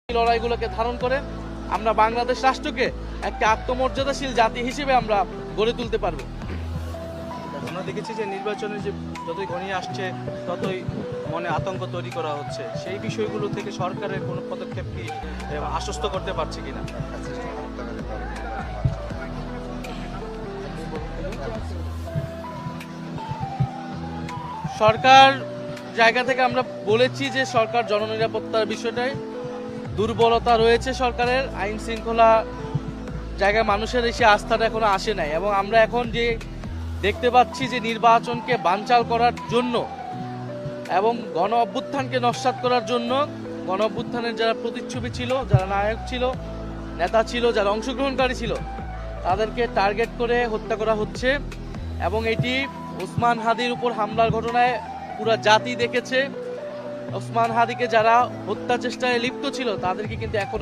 লড়াইগুলোকে ধারণ করে আমরা বাংলাদেশ রাষ্ট্রকে একটা আত্মমর্যাদাশীল জাতি হিসেবে আমরা গড়ে তুলতে পারবো। আমরা দেখেছি যে নির্বাচনে যে যতই ঘনিয়ে আসছে ততই মনে আতঙ্ক তৈরি করা হচ্ছে, সেই বিষয়গুলো থেকে সরকারের কোনো পদক্ষেপ কি আশ্বস্ত করতে পারছে কিনা? সরকার জায়গা থেকে আমরা বলেছি যে সরকার জননিরাপত্তার বিষয়টায় দুর্বলতা রয়েছে, সরকারের আইন শৃঙ্খলা জায়গায় মানুষের এসে আস্থাটা এখনো আসে নাই, এবং আমরা এখন যে দেখতে পাচ্ছি যে নির্বাচনকে বানচাল করার জন্য এবং গণ অভ্যুত্থানকে নস্যাৎ করার জন্য গণ অভ্যুত্থানের যারা প্রতিচ্ছবি ছিল, যারা নায়ক ছিল, নেতা ছিল, যারা অংশগ্রহণকারী ছিল, তাদেরকে টার্গেট করে হত্যা করা হচ্ছে। এবং এটি ওসমান হাদির উপর হামলার ঘটনায় পুরো জাতি দেখেছে। ওসমান হাদিকে যারা হত্যা চেষ্টায় লিপ্ত ছিল তাদেরকে কিন্তু এখনো